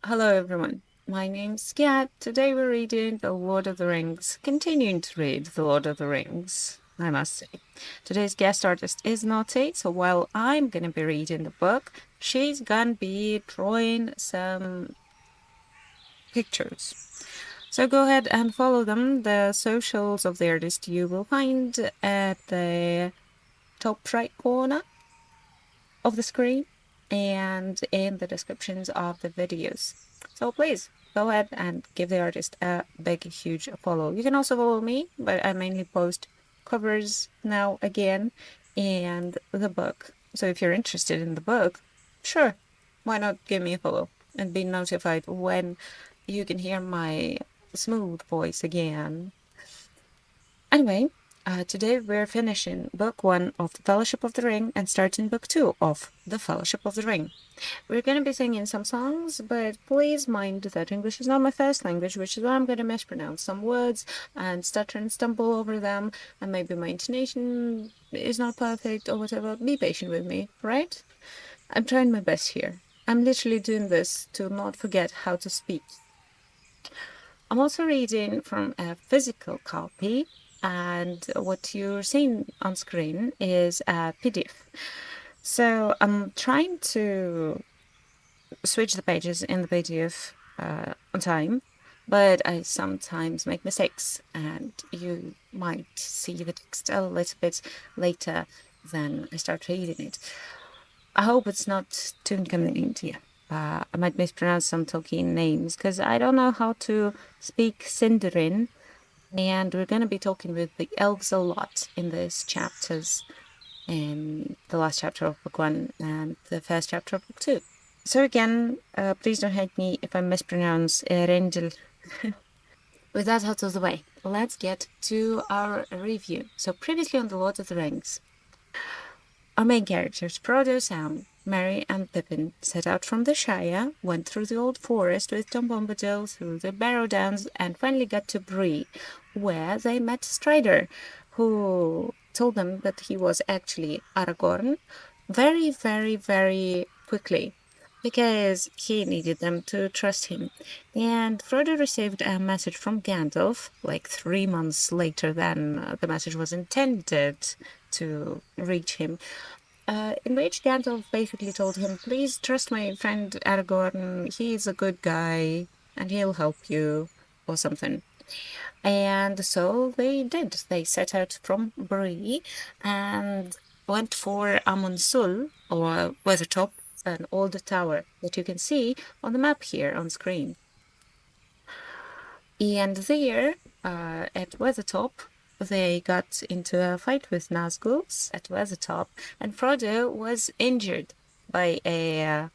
Hello everyone, my name's Kat. Today we're reading The Lord of the Rings, continuing to read The Lord of the Rings, I must say. Today's guest artist is Notte, so while I'm gonna be reading the book, she's gonna be drawing some pictures. So go ahead and follow them. The socials of the artist you will find at the top right corner of the screen and in the descriptions of the videos. So please go ahead and give the artist a big, huge follow. You can also follow me, but I mainly post covers now again and the book. So if you're interested in the book, sure, why not give me a follow and be notified when you can hear my smooth voice again. Anyway, today we're finishing book 1 of The Fellowship of the Ring and starting book 2 of The Fellowship of the Ring. We're going to be singing some songs, but please mind that English is not my first language, which is why I'm going to mispronounce some words and stutter and stumble over them, and maybe my intonation is not perfect or whatever. Be patient with me, right? I'm trying my best here. I'm literally doing this to not forget how to speak. I'm also reading from a physical copy, and what you're seeing on screen is a PDF. So I'm trying to switch the pages in the PDF on time, but I sometimes make mistakes, and you might see the text a little bit later than I start reading it. I hope it's not too inconvenient to you. I might mispronounce some Tolkien names because I don't know how to speak Sindarin, and we're going to be talking with the elves a lot in these chapters, in the last chapter of book 1 and the first chapter of book 2. So again, please don't hate me if I mispronounce Rendel. With that out of the way, let's get to our review. So previously on The Lord of the Rings, our main characters, Frodo, Sam, Merry, and Pippin, set out from the Shire, went through the old forest with Tom Bombadil, through the Barrow Downs, and finally got to Bree, where they met Strider, who told them that he was actually Aragorn, very, very, very quickly, because he needed them to trust him. And Frodo received a message from Gandalf, like 3 months later than the message was intended to reach him, in which Gandalf basically told him, please trust my friend Aragorn, he's a good guy, and he'll help you, or something. And so they did. They set out from Bree and went for Amonsul, or Weathertop, an old tower that you can see on the map here on screen. And there, at Weathertop, they got into a fight with Nazgûls at Weathertop, and Frodo was injured by a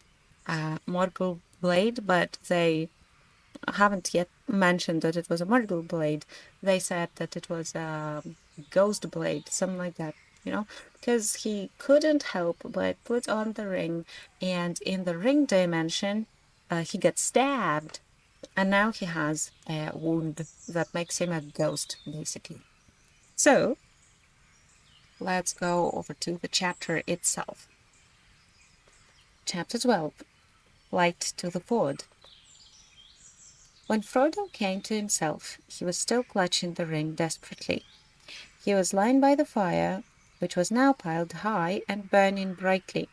Morgul blade, but they haven't yet mentioned that it was a Morgul blade. They said that it was a ghost blade, something like that, because he couldn't help but put on the ring, and in the ring dimension, he got stabbed. And now he has a wound that makes him a ghost, basically. So, let's go over to the chapter itself. Chapter 12, Light to the Ford. When Frodo came to himself, he was still clutching the ring desperately. He was lying by the fire, which was now piled high and burning brightly.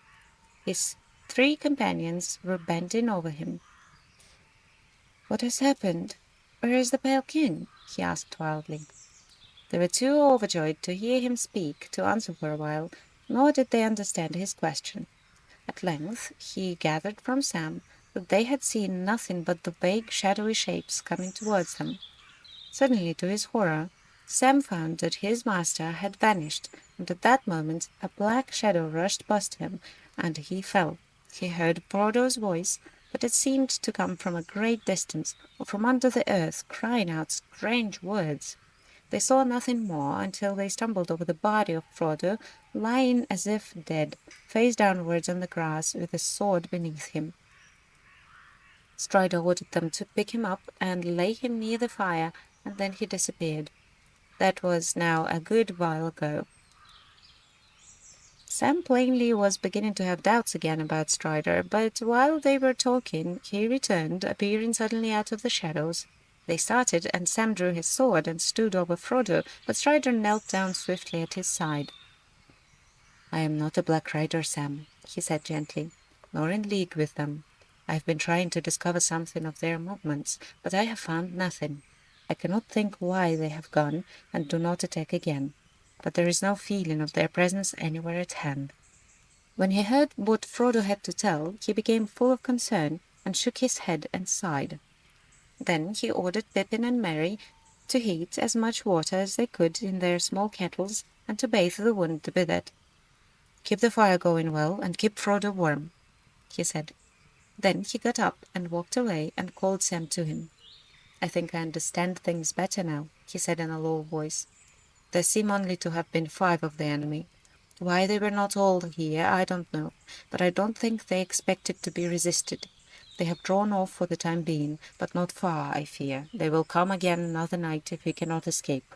His 3 companions were bending over him. What has happened? Where is the Pale King? He asked wildly. They were too overjoyed to hear him speak to answer for a while, nor did they understand his question. At length he gathered from Sam that they had seen nothing but the vague shadowy shapes coming towards them. Suddenly, to his horror, Sam found that his master had vanished, and at that moment a black shadow rushed past him, and he fell. He heard Frodo's voice, but it seemed to come from a great distance, or from under the earth, crying out strange words. They saw nothing more until they stumbled over the body of Frodo, lying as if dead, face downwards on the grass, with his sword beneath him. Strider ordered them to pick him up and lay him near the fire, and then he disappeared. That was now a good while ago. Sam plainly was beginning to have doubts again about Strider, but while they were talking, he returned, appearing suddenly out of the shadows. They started, and Sam drew his sword and stood over Frodo, but Strider knelt down swiftly at his side. "I am not a Black Rider, Sam," he said gently, "nor in league with them. I have been trying to discover something of their movements, but I have found nothing. I cannot think why they have gone and do not attack again, but there is no feeling of their presence anywhere at hand." When he heard what Frodo had to tell, he became full of concern and shook his head and sighed. Then he ordered Pippin and Merry to heat as much water as they could in their small kettles and to bathe the wound with it. "Keep the fire going well, and keep Frodo warm," he said. Then he got up and walked away and called Sam to him. "I think I understand things better now," he said in a low voice. "There seem only to have been 5 of the enemy. Why they were not all here, I don't know, but I don't think they expected to be resisted. They have drawn off for the time being, but not far, I fear. They will come again another night if we cannot escape.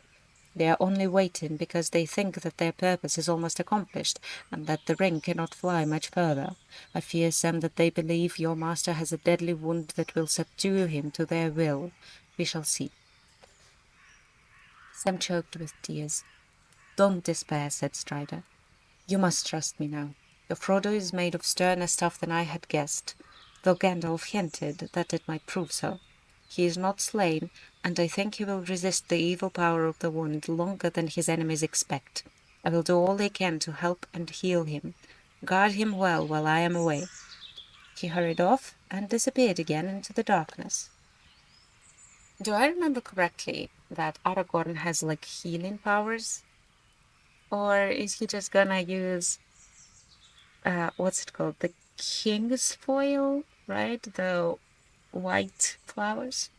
They are only waiting because they think that their purpose is almost accomplished, and that the ring cannot fly much further. I fear, Sam, that they believe your master has a deadly wound that will subdue him to their will. We shall see." Sam choked with tears. "Don't despair," said Strider. "You must trust me now. Your Frodo is made of sterner stuff than I had guessed, though Gandalf hinted that it might prove so. He is not slain, and I think he will resist the evil power of the wound longer than his enemies expect. I will do all I can to help and heal him. Guard him well while I am away." He hurried off and disappeared again into the darkness. Do I remember correctly that Aragorn has like healing powers? Or is he just gonna use what's it called? The king's foil, right? The white flowers.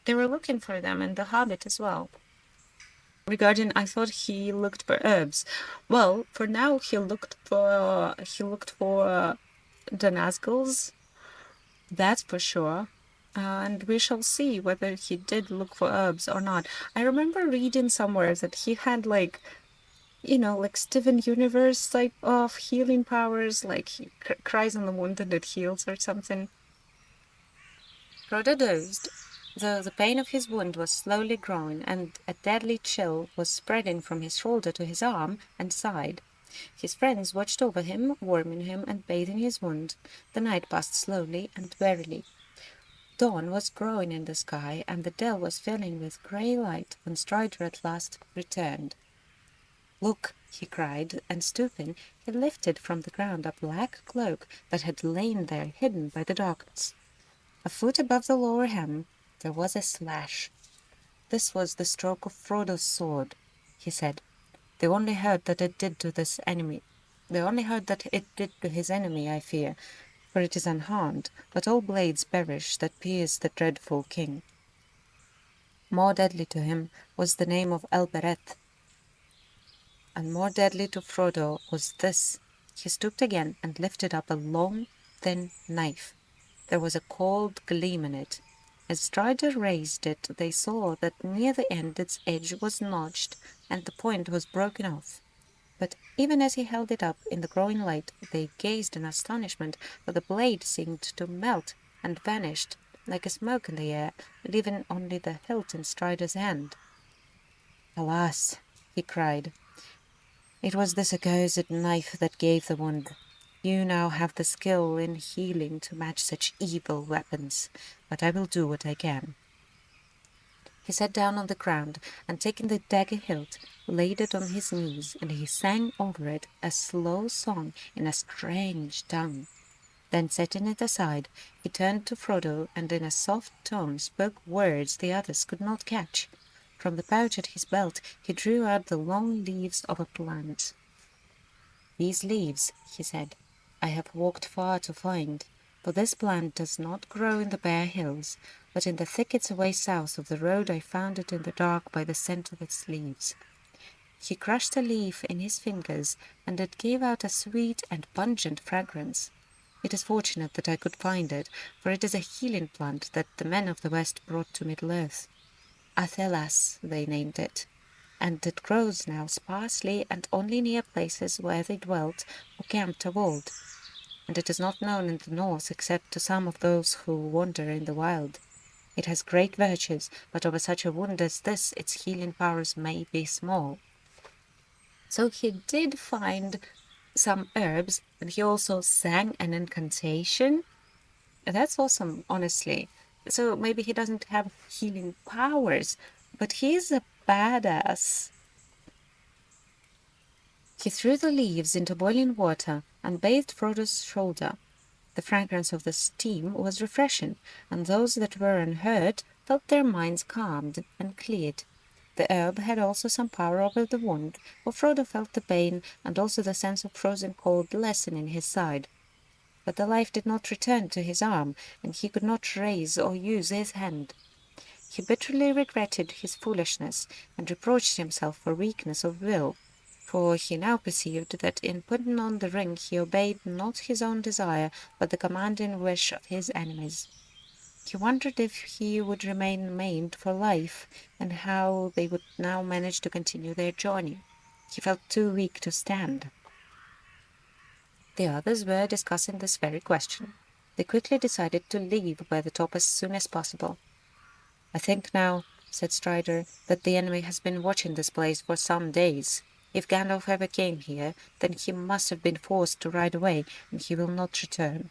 They were looking for them in The Hobbit as well. Regarding, I thought he looked for herbs. Well, for now he looked for the Nazgûls. That's for sure. And we shall see whether he did look for herbs or not. I remember reading somewhere that he had like like Steven Universe type of healing powers, like he cries on the wound and it heals or something. Frodo dozed, though the pain of his wound was slowly growing, and a deadly chill was spreading from his shoulder to his arm and side. His friends watched over him, warming him and bathing his wound. The night passed slowly and wearily. Dawn was growing in the sky, and the dell was filling with grey light when Strider at last returned. "Look!" he cried, and stooping, he lifted from the ground a black cloak that had lain there hidden by the darkness. A foot above the lower hem there was a slash. "This was the stroke of Frodo's sword," he said. "They only heard that it did to this enemy. They only heard that it did to his enemy, I fear, for it is unharmed, but all blades perish that pierce the dreadful king. More deadly to him was the name of Elbereth, and more deadly to Frodo was this." He stooped again and lifted up a long, thin knife. There was a cold gleam in it. As Strider raised it, they saw that near the end its edge was notched and the point was broken off. But even as he held it up in the growing light, they gazed in astonishment, for the blade seemed to melt and vanished like a smoke in the air, leaving only the hilt in Strider's hand. "Alas!" he cried. "It was this accursed knife that gave the wound. You now have the skill in healing to match such evil weapons, but I will do what I can." He sat down on the ground, and taking the dagger hilt, laid it on his knees, and he sang over it a slow song in a strange tongue. Then setting it aside, he turned to Frodo, and in a soft tone spoke words the others could not catch. From the pouch at his belt he drew out the long leaves of a plant. "These leaves," he said, "I have walked far to find, for this plant does not grow in the bare hills, but in the thickets away south of the road I found it in the dark by the scent of its leaves." He crushed a leaf in his fingers, and it gave out a sweet and pungent fragrance. "It is fortunate that I could find it, for it is a healing plant that the men of the West brought to Middle-earth. Athelas they named it. and it grows now sparsely and only near places where they dwelt or camped of old. And it is not known in the north except to some of those who wander in the wild. It has great virtues, but over such a wound as this its healing powers may be small. So he did find some herbs, and he also sang an incantation. That's awesome, honestly. So maybe he doesn't have healing powers, but he's a badass. He threw the leaves into boiling water and bathed Frodo's shoulder. The fragrance of the steam was refreshing, and those that were unhurt felt their minds calmed and cleared. The herb had also some power over the wound, for Frodo felt the pain and also the sense of frozen cold lessen in his side. But the life did not return to his arm, and he could not raise or use his hand. He bitterly regretted his foolishness, and reproached himself for weakness of will, for he now perceived that in putting on the ring he obeyed not his own desire, but the commanding wish of his enemies. He wondered if he would remain maimed for life, and how they would now manage to continue their journey. He felt too weak to stand. The others were discussing this very question. They quickly decided to leave Weathertop as soon as possible. "I think now," said Strider, "that the enemy has been watching this place for some days. If Gandalf ever came here, then he must have been forced to ride away, and he will not return.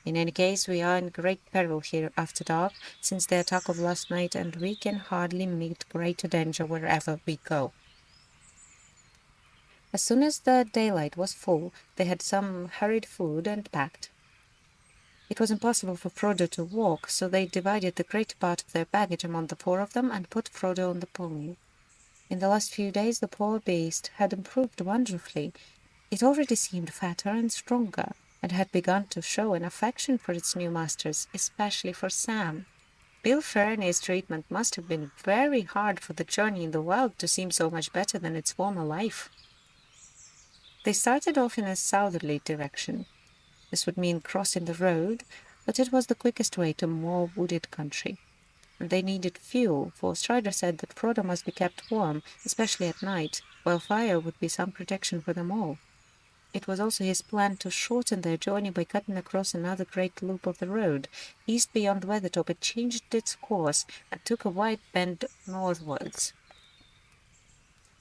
In any case, we are in great peril here after dark, since the attack of last night, and we can hardly meet greater danger wherever we go." As soon as the daylight was full, they had some hurried food and packed. It was impossible for Frodo to walk, so they divided the greater part of their baggage among the four of them and put Frodo on the pony. In the last few days the poor beast had improved wonderfully. It already seemed fatter and stronger, and had begun to show an affection for its new masters, especially for Sam. Bill Ferny's treatment must have been very hard for the journey in the wild to seem so much better than its former life. They started off in a southerly direction. This would mean crossing the road, but it was the quickest way to more wooded country. And they needed fuel, for Strider said that Frodo must be kept warm, especially at night, while fire would be some protection for them all. It was also his plan to shorten their journey by cutting across another great loop of the road. East beyond Weathertop it changed its course and took a wide bend northwards.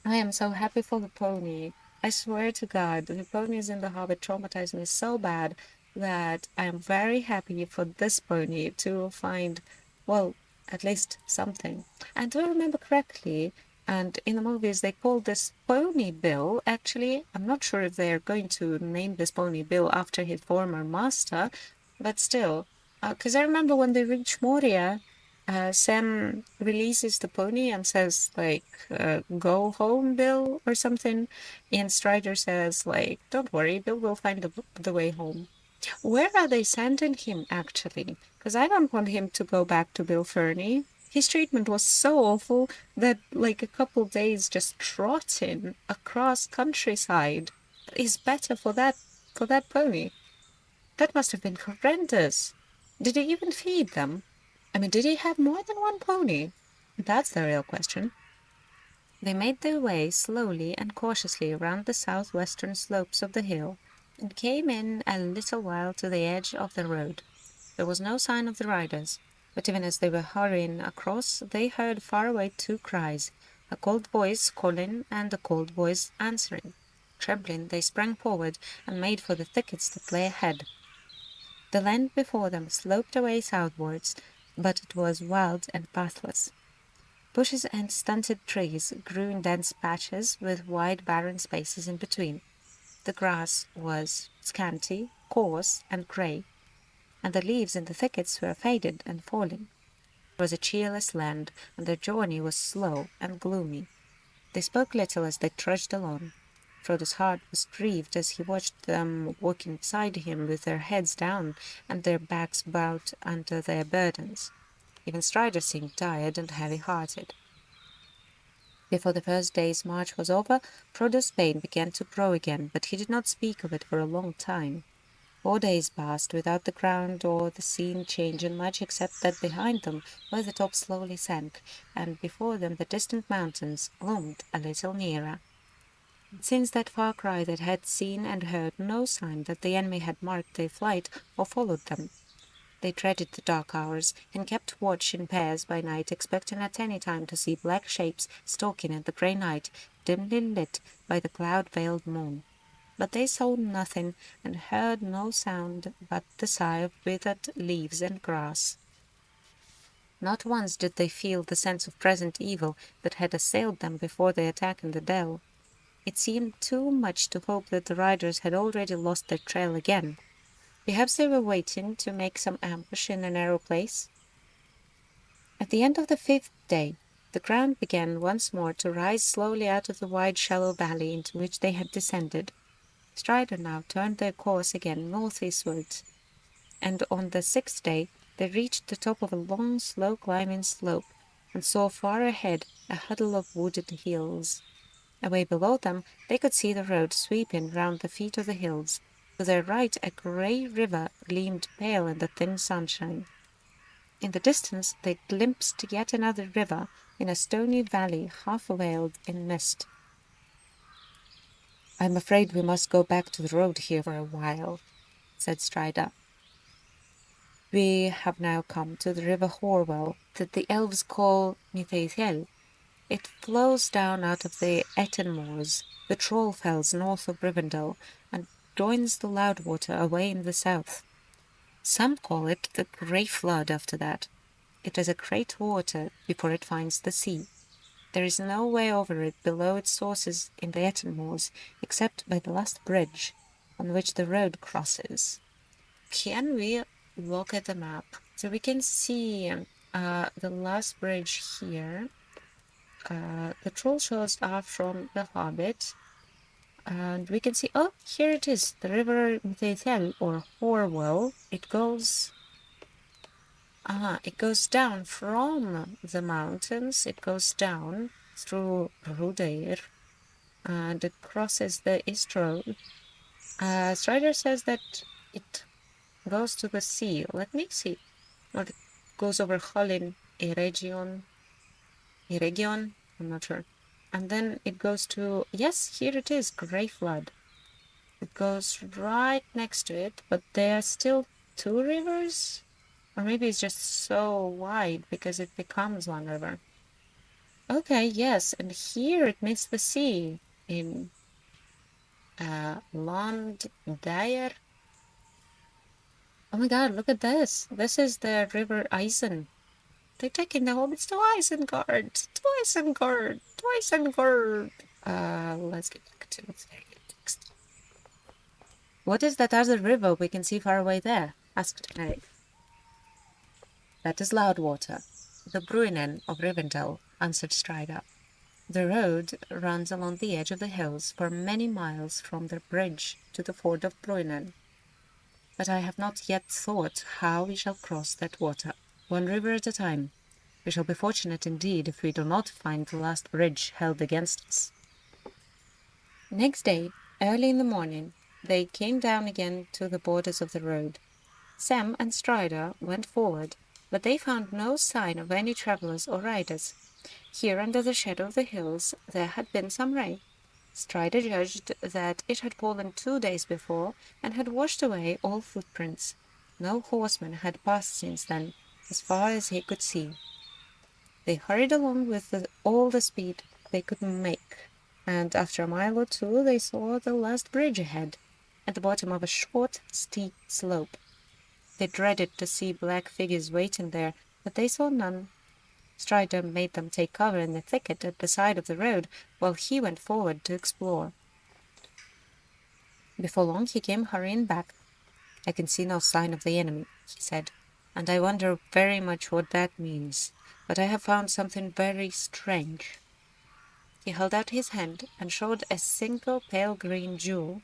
I am so happy for the pony. I swear to God, the ponies in The Hobbit traumatized me so bad that I am very happy for this pony to find, well, at least something. And do I remember correctly? And in the movies, they called this pony Bill. Actually, I'm not sure if they're going to name this pony Bill after his former master, but still, because I remember when they reach Moria, Sam releases the pony and says, like, go home, Bill, or something. And Strider says, like, don't worry, Bill will find the way home. Where are they sending him, actually? Because I don't want him to go back to Bill Ferny. His treatment was so awful that, like, a couple days just trotting across countryside is better for that pony. That must have been horrendous. Did he even feed them? I mean, did he have more than one pony? That's the real question. They made their way slowly and cautiously around the southwestern slopes of the hill, and came in a little while to the edge of the road. There was no sign of the riders, but even as they were hurrying across, they heard far away two cries, a cold voice calling and a cold voice answering. Trembling, they sprang forward and made for the thickets that lay ahead. The land before them sloped away southwards, but it was wild and pathless. Bushes and stunted trees grew in dense patches with wide barren spaces in between. The grass was scanty, coarse, and grey, and the leaves in the thickets were faded and falling. It was a cheerless land, and their journey was slow and gloomy. They spoke little as they trudged along. Frodo's heart was grieved as he watched them walking beside him with their heads down and their backs bowed under their burdens. Even Strider seemed tired and heavy-hearted. Before the first day's march was over, Frodo's pain began to grow again, but he did not speak of it for a long time. 4 days passed without the ground or the scene changing much, except that behind them, where the top slowly sank, and before them the distant mountains loomed a little nearer. Since that far cry they had seen and heard no sign that the enemy had marked their flight or followed them. They dreaded the dark hours, and kept watch in pairs by night, expecting at any time to see black shapes stalking in the grey night, dimly lit by the cloud-veiled moon. But they saw nothing, and heard no sound but the sigh of withered leaves and grass. Not once did they feel the sense of present evil that had assailed them before their attack in the dell. It seemed too much to hope that the riders had already lost their trail again. Perhaps they were waiting to make some ambush in a narrow place. At the end of the 5th day, the ground began once more to rise slowly out of the wide shallow valley into which they had descended. Strider now turned their course again northeastwards, and on the 6th day they reached the top of a long, slow-climbing slope, and saw far ahead a huddle of wooded hills. Away below them they could see the road sweeping round the feet of the hills. To their right a grey river gleamed pale in the thin sunshine. In the distance they glimpsed yet another river in a stony valley half veiled in mist. "I'm afraid we must go back to the road here for a while," said Strider. "We have now come to the river Horwell, that the elves call Nithaethel. It flows down out of the Etten moors, the troll fells north of Rivendell, and joins the Loudwater away in the south. Some call it the Grey Flood after that. It is a great water before it finds the sea. There is no way over it below its sources in the Etten moors, except by the last bridge, on which the road crosses." Can we look at the map? So we can see the last bridge here. The troll shows are from The Hobbit. And we can see, oh, here it is, the river Mtethel or Horwell. It goes down from the mountains. It goes down through Rudair and it crosses the East Road. Strider says that it goes to the sea. Let me see. Well, it goes over Hallin, Eregion. I'm not sure. And then it goes to, yes, here it is, Grey Flood. It goes right next to it, but there are still 2 rivers? Or maybe it's just so wide because it becomes one river. Okay, yes, and here it meets the sea in Land Dyer. Oh my god, look at this. This is the River Eisen. They're taking the hobbits to Isengard. To Isengard. To Isengard. Let's get back to the text. "What is that other river we can see far away there?" asked Meg. "That is Loudwater, the Bruinen of Rivendell," answered Strider. "The road runs along the edge of the hills for many miles from the bridge to the ford of Bruinen. But I have not yet thought how we shall cross that water, one river at a time. We shall be fortunate indeed if we do not find the last bridge held against us." Next day, early in the morning, they came down again to the borders of the road. Sam and Strider went forward, but they found no sign of any travellers or riders. Here under the shadow of the hills there had been some rain. Strider judged that it had fallen 2 days before and had washed away all footprints. No horseman had passed since then, as far as he could see. They hurried along with all the speed they could make, and after a mile or 2 they saw the last bridge ahead, at the bottom of a short, steep slope. They dreaded to see black figures waiting there, but they saw none. Strider made them take cover in the thicket at the side of the road, while he went forward to explore. Before long he came hurrying back. "I can see no sign of the enemy," he said, "and I wonder very much what that means. But I have found something very strange." He held out his hand and showed a single pale green jewel.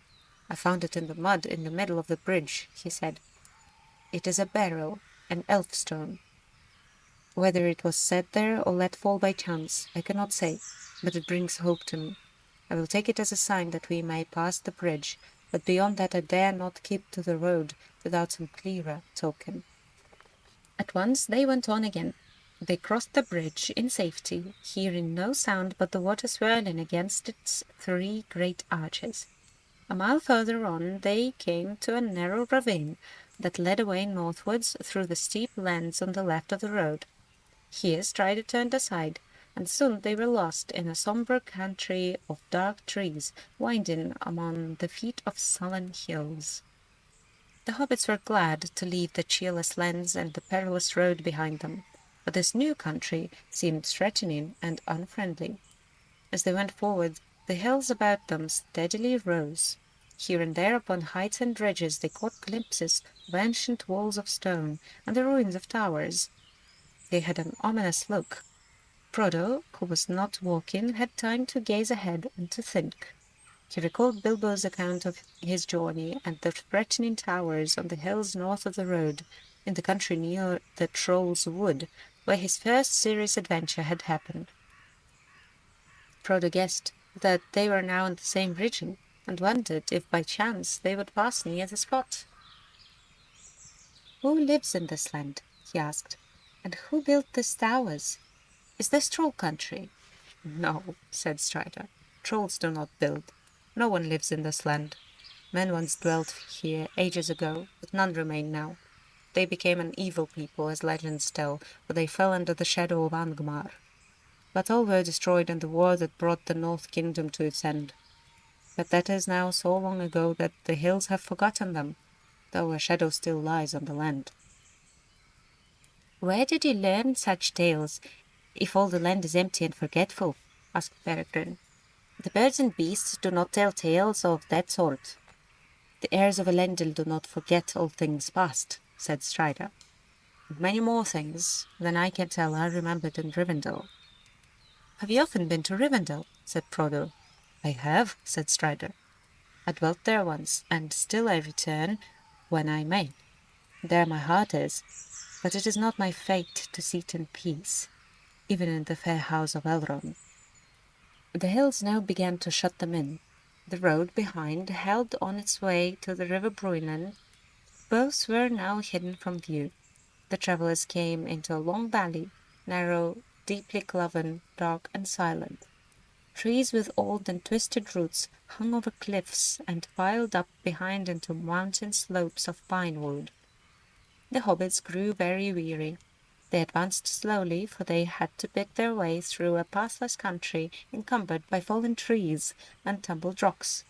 "I found it in the mud in the middle of the bridge," he said. "It is a beryl, an elf stone. Whether it was set there or let fall by chance, I cannot say, but it brings hope to me. I will take it as a sign that we may pass the bridge, but beyond that I dare not keep to the road without some clearer token. At once they went on again. They crossed the bridge in safety, hearing no sound but the water swirling against its three great arches. A mile further on they came to a narrow ravine that led away northwards through the steep lands on the left of the road. Here Strider turned aside, and soon they were lost in a sombre country of dark trees, winding among the feet of sullen hills. The hobbits were glad to leave the cheerless lands and the perilous road behind them, but this new country seemed threatening and unfriendly. As they went forward, the hills about them steadily rose. Here and there upon heights and ridges they caught glimpses of ancient walls of stone and the ruins of towers. They had an ominous look. Frodo, who was not walking, had time to gaze ahead and to think. He recalled Bilbo's account of his journey and the threatening towers on the hills north of the road, in the country near the Troll's Wood, where his first serious adventure had happened. Frodo guessed that they were now in the same region, and wondered if by chance they would pass near the spot. "Who lives in this land?" he asked, "and who built these towers? Is this Troll country?" "No," said Strider. "Trolls do not build. No one lives in this land. Men once dwelt here ages ago, but none remain now. They became an evil people, as legends tell, for they fell under the shadow of Angmar. But all were destroyed in the war that brought the North Kingdom to its end. But that is now so long ago that the hills have forgotten them, though a shadow still lies on the land." "Where did you learn such tales, if all the land is empty and forgetful?" asked Peregrine. "The birds and beasts do not tell tales of that sort." "The heirs of Elendil do not forget all things past," said Strider. "And many more things than I can tell are remembered in Rivendell." "Have you often been to Rivendell?" said Frodo. "I have," said Strider. "I dwelt there once, and still I return when I may. There my heart is, but it is not my fate to sit in peace, even in the fair house of Elrond." The hills now began to shut them in. The road behind held on its way to the river Bruinen. Both were now hidden from view. The travellers came into a long valley, narrow, deeply cloven, dark and silent. Trees with old and twisted roots hung over cliffs and piled up behind into mountain slopes of pine wood. The hobbits grew very weary. They advanced slowly, for they had to pick their way through a pathless country encumbered by fallen trees and tumbled rocks.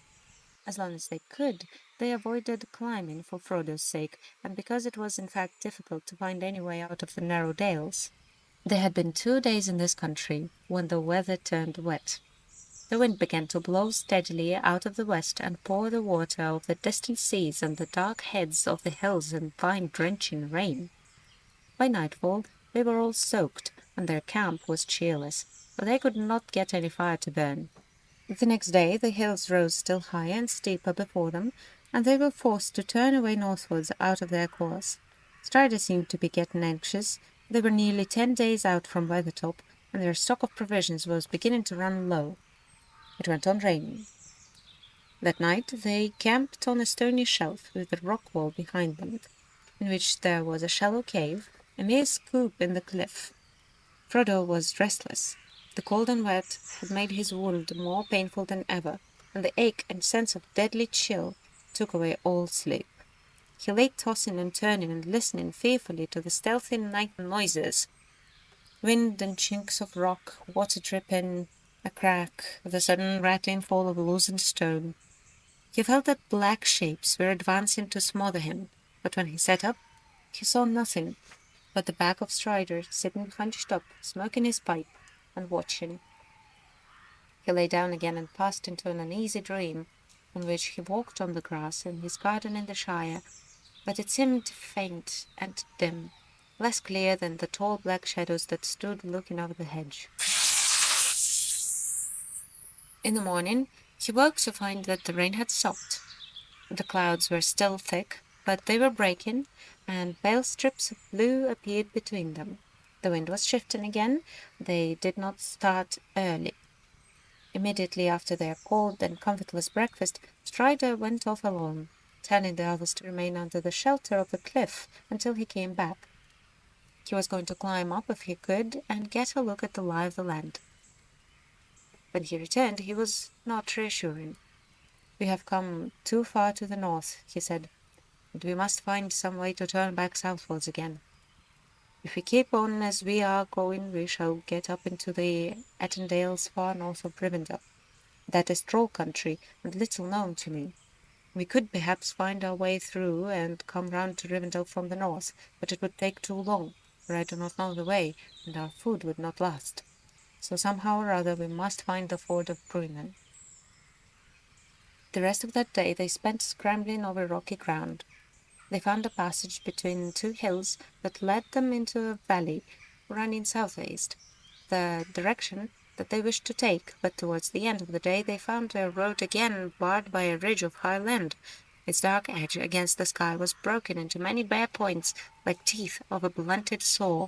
As long as they could, they avoided climbing for Frodo's sake, and because it was in fact difficult to find any way out of the narrow dales. They had been 2 days in this country when the weather turned wet. The wind began to blow steadily out of the west and pour the water of the distant seas and the dark heads of the hills in fine drenching rain. By nightfall they were all soaked, and their camp was cheerless, for they could not get any fire to burn. The next day the hills rose still higher and steeper before them, and they were forced to turn away northwards out of their course. Strider seemed to be getting anxious. They were nearly 10 days out from Weathertop, and their stock of provisions was beginning to run low. It went on raining. That night they camped on a stony shelf with a rock wall behind them, in which there was a shallow cave, a mere scoop in the cliff. Frodo was restless. The cold and wet had made his wound more painful than ever, and the ache and sense of deadly chill took away all sleep. He lay tossing and turning and listening fearfully to the stealthy night noises, wind and chinks of rock, water dripping, a crack, the sudden rattling fall of loosened stone. He felt that black shapes were advancing to smother him, but when he sat up, he saw nothing but the back of Strider sitting hunched up, smoking his pipe and watching. He lay down again and passed into an uneasy dream, in which he walked on the grass in his garden in the Shire, but it seemed faint and dim, less clear than the tall black shadows that stood looking over the hedge. In the morning he woke to find that the rain had stopped. The clouds were still thick, but they were breaking, and pale strips of blue appeared between them. The wind was shifting again. They did not start early. Immediately after their cold and comfortless breakfast, Strider went off alone, telling the others to remain under the shelter of the cliff until he came back. He was going to climb up if he could and get a look at the lie of the land. When he returned, he was not reassuring. "We have come too far to the north," he said, "and we must find some way to turn back southwards again. If we keep on as we are going, we shall get up into the Attendales far north of Rivendell. That is troll country, and little known to me. We could perhaps find our way through and come round to Rivendell from the north, but it would take too long, for I do not know the way, and our food would not last. So somehow or other we must find the ford of Bruinen." The rest of that day they spent scrambling over rocky ground. They found a passage between two hills that led them into a valley running southeast, the direction that they wished to take, but towards the end of the day they found their road again barred by a ridge of high land. Its dark edge against the sky was broken into many bare points like teeth of a blunted saw.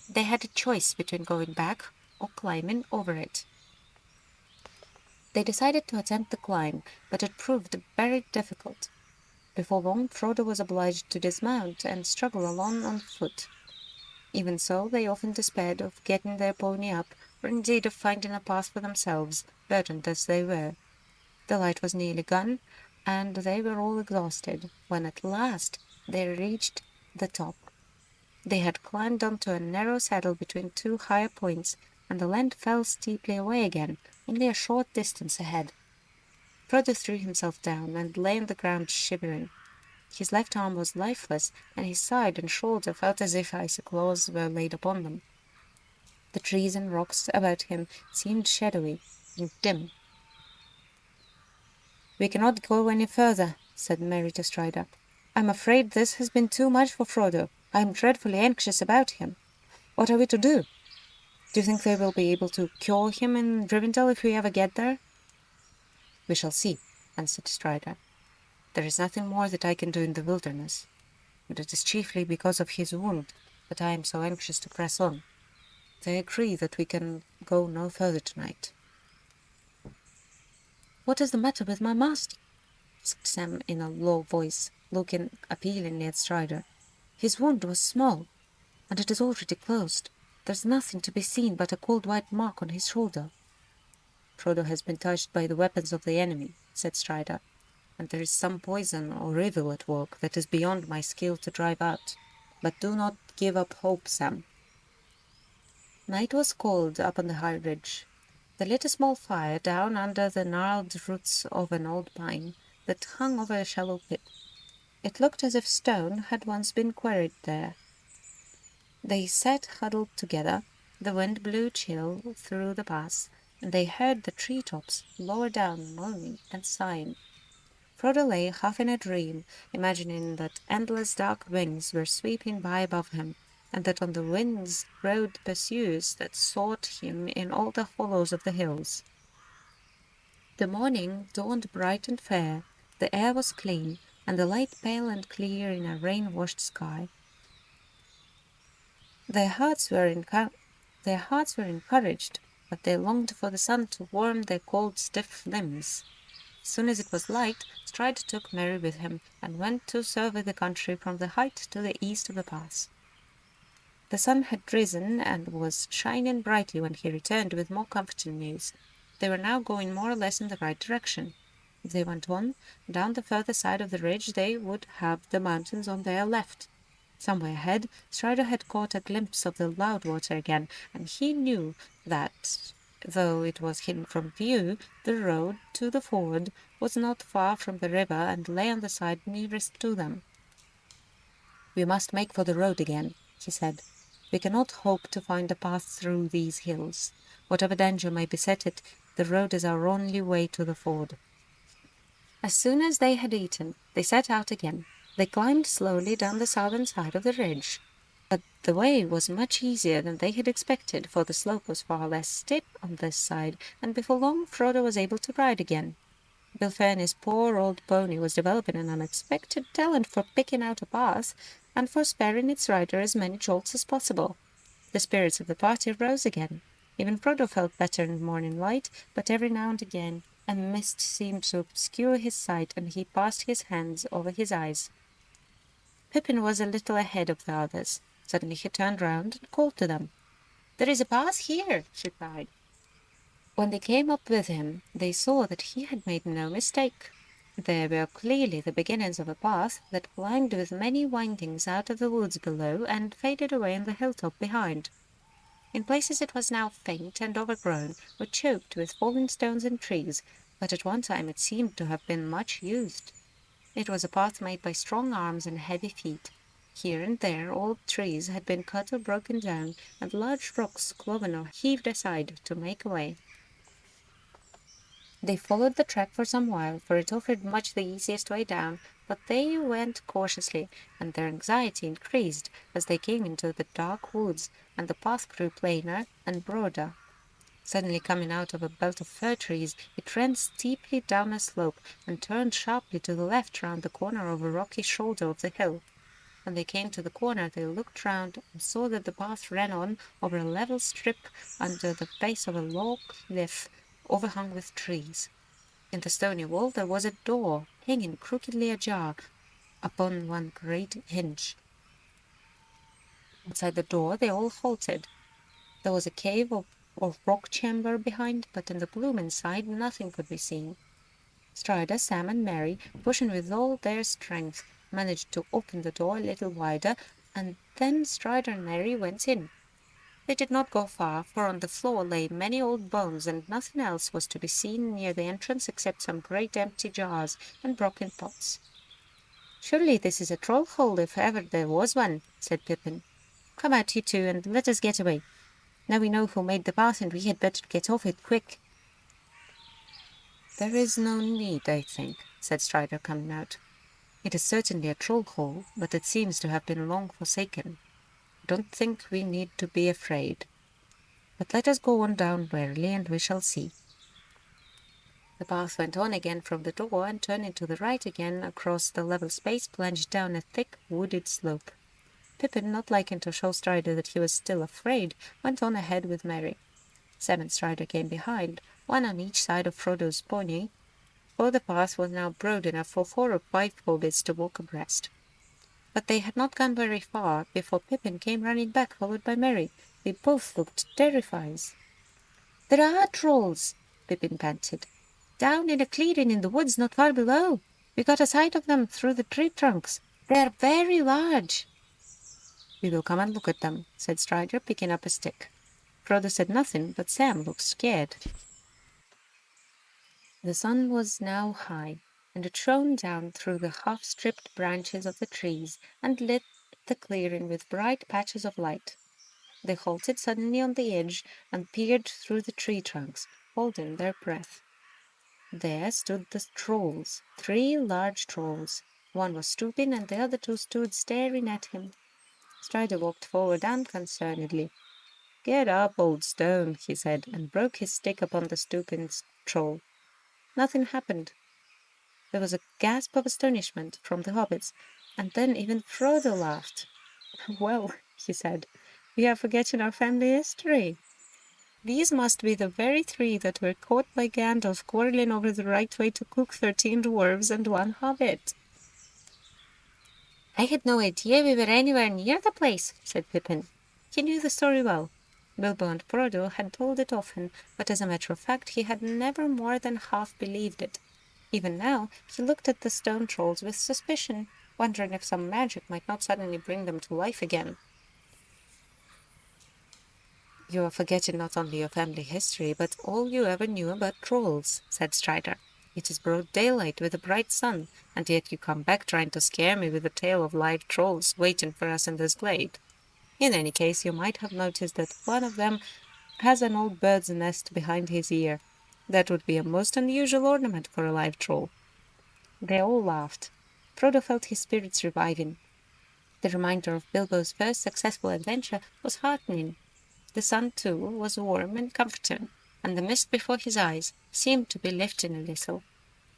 They had a choice between going back or climbing over it. They decided to attempt the climb, but it proved very difficult. Before long, Frodo was obliged to dismount and struggle along on foot. Even so, they often despaired of getting their pony up, or indeed of finding a path for themselves, burdened as they were. The light was nearly gone, and they were all exhausted, when at last they reached the top. They had climbed onto a narrow saddle between two higher points, and the land fell steeply away again, only a short distance ahead. Frodo threw himself down and lay on the ground shivering. His left arm was lifeless, and his side and shoulder felt as if icy claws were laid upon them. The trees and rocks about him seemed shadowy and dim. "We cannot go any further," said Merry to Strider. "I'm afraid this has been too much for Frodo. I am dreadfully anxious about him. What are we to do? Do you think they will be able to cure him in Rivendell if we ever get there?" "We shall see," answered Strider. "There is nothing more that I can do in the wilderness, and it is chiefly because of his wound that I am so anxious to press on. They agree that we can go no further tonight." "What is the matter with my master?" asked Sam in a low voice, looking appealingly at Strider. "His wound was small, and it is already closed. There's nothing to be seen but a cold white mark on his shoulder." "Frodo has been touched by the weapons of the enemy," said Strider, "and there is some poison or evil at work that is beyond my skill to drive out. But do not give up hope, Sam." Night was cold up on the high ridge. They lit a small fire down under the gnarled roots of an old pine that hung over a shallow pit. It looked as if stone had once been quarried there. They sat huddled together. The wind blew chill through the pass, and they heard the tree-tops lower down moaning and sighing. Frodo lay half in a dream, imagining that endless dark wings were sweeping by above him, and that on the winds rode pursuers that sought him in all the hollows of the hills. The morning dawned bright and fair, the air was clean, and the light pale and clear in a rain-washed sky. Their hearts were encouraged, but they longed for the sun to warm their cold, stiff limbs. As soon as it was light, Strider took Merry with him, and went to survey the country from the height to the east of the pass. The sun had risen and was shining brightly when he returned with more comforting news. They were now going more or less in the right direction. If they went on, down the further side of the ridge they would have the mountains on their left. Somewhere ahead, Strider had caught a glimpse of the Loudwater again, and he knew that, though it was hidden from view, the road to the ford was not far from the river and lay on the side nearest to them. "We must make for the road again," he said. "We cannot hope to find a path through these hills. Whatever danger may beset it, the road is our only way to the ford." As soon as they had eaten, they set out again. They climbed slowly down the southern side of the ridge, but the way was much easier than they had expected, for the slope was far less steep on this side, and before long Frodo was able to ride again. Bilferni's poor old pony was developing an unexpected talent for picking out a path, and for sparing its rider as many jolts as possible. The spirits of the party rose again. Even Frodo felt better in the morning light, but every now and again a mist seemed to obscure his sight, and he passed his hands over his eyes. Pippin was a little ahead of the others. Suddenly he turned round and called to them. "There is a path here," she cried. When they came up with him, they saw that he had made no mistake. There were clearly the beginnings of a path that climbed with many windings out of the woods below and faded away on the hilltop behind. In places it was now faint and overgrown, or choked with fallen stones and trees, but at one time it seemed to have been much used. It was a path made by strong arms and heavy feet. Here and there old trees had been cut or broken down, and large rocks cloven or heaved aside to make a way. They followed the track for some while, for it offered much the easiest way down, but they went cautiously, and their anxiety increased as they came into the dark woods, and the path grew plainer and broader. Suddenly coming out of a belt of fir trees, it ran steeply down a slope and turned sharply to the left round the corner of a rocky shoulder of the hill. When they came to the corner, they looked round and saw that the path ran on over a level strip under the base of a low cliff overhung with trees. In the stony wall there was a door hanging crookedly ajar upon one great hinge. Outside the door they all halted. There was a cave or rock chamber behind, but in the gloom inside nothing could be seen. Strider, Sam, and Mary, pushing with all their strength, managed to open the door a little wider, and then Strider and Mary went in. They did not go far, for on the floor lay many old bones, and nothing else was to be seen near the entrance except some great empty jars and broken pots. "Surely this is a troll hole, if ever there was one," said Pippin. "Come out, you two, and let us get away. Now we know who made the path, and we had better get off it quick." "There is no need, I think," said Strider, coming out. "It is certainly a troll hole, but it seems to have been long forsaken. I don't think we need to be afraid. But let us go on down warily, and we shall see." The path went on again from the door, and turning to the right again across the level space, plunged down a thick wooded slope. Pippin, not liking to show Strider that he was still afraid, went on ahead with Merry. Sam and Strider came behind, one on each side of Frodo's pony, for the path was now broad enough for 4 or 5 hobbits to walk abreast. But they had not gone very far before Pippin came running back, followed by Merry. They both looked terrified. "There are trolls," Pippin panted, "down in a clearing in the woods not far below. We got a sight of them through the tree trunks. They are very large." "We will come and look at them," said Strider, picking up a stick. Frodo said nothing, but Sam looked scared. The sun was now high, and it shone down through the half-stripped branches of the trees and lit the clearing with bright patches of light. They halted suddenly on the edge and peered through the tree trunks, holding their breath. There stood the trolls, 3 large trolls. One was stooping, and the other 2 stood staring at him. Strider walked forward unconcernedly. "Get up, old stone," he said, and broke his stick upon the stooping troll. Nothing happened. There was a gasp of astonishment from the hobbits, and then even Frodo laughed. "Well," he said, "we are forgetting our family history. These must be the very 3 that were caught by Gandalf quarreling over the right way to cook 13 dwarves and 1 hobbit." "I had no idea we were anywhere near the place," said Pippin. He knew the story well. Bilbo and Frodo had told it often, but as a matter of fact he had never more than half believed it. Even now he looked at the stone trolls with suspicion, wondering if some magic might not suddenly bring them to life again. "You are forgetting not only your family history, but all you ever knew about trolls," said Strider. "It is broad daylight with a bright sun, and yet you come back trying to scare me with a tale of live trolls waiting for us in this glade. In any case, you might have noticed that one of them has an old bird's nest behind his ear. That would be a most unusual ornament for a live troll." They all laughed. Frodo felt his spirits reviving. The reminder of Bilbo's first successful adventure was heartening. The sun, too, was warm and comforting, and the mist before his eyes seemed to be lifting a little.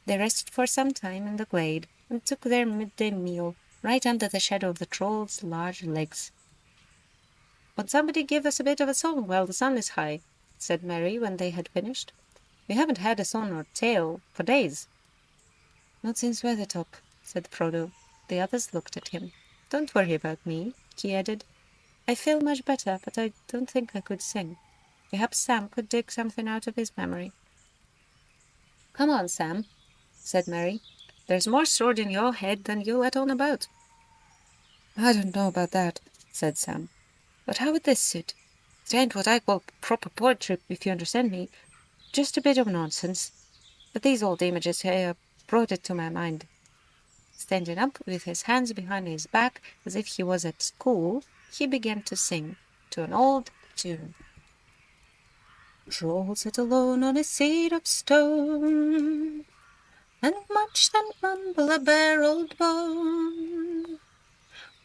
They rested for some time in the glade and took their midday meal right under the shadow of the troll's large legs. "Won't somebody give us a bit of a song while the sun is high?" said Merry when they had finished. "We haven't had a son or tail for days." "Not since Weathertop," said Frodo. The others looked at him. "Don't worry about me," he added. "I feel much better, but I don't think I could sing. Perhaps Sam could dig something out of his memory." "Come on, Sam," said Merry. "There's more sword in your head than you let on about." "I don't know about that," said Sam. "But how would this suit? It ain't what I call proper poetry, if you understand me. Just a bit of nonsense. But these old images here brought it to my mind." Standing up with his hands behind his back as if he was at school, he began to sing to an old tune. Troll sat alone on a seat of stone, and munched and mumbled a bare old bone.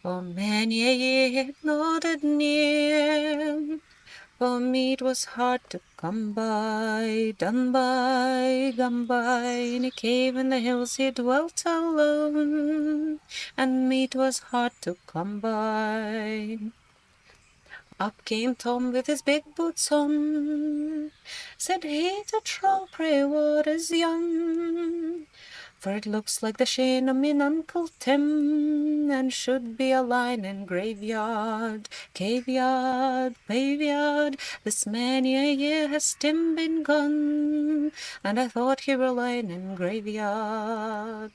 For many a year it nodded near, for meat was hard to come by, done by, gone by. In a cave in the hills he dwelt alone, and meat was hard to come by. Up came Tom with his big boots on. Said he to Troll, "Pray, what is yon? For it looks like the shin of min Uncle Tim, and should be a line in graveyard, caveyard, paveyard. This many a year has Tim been gone, and I thought he were lying in graveyard."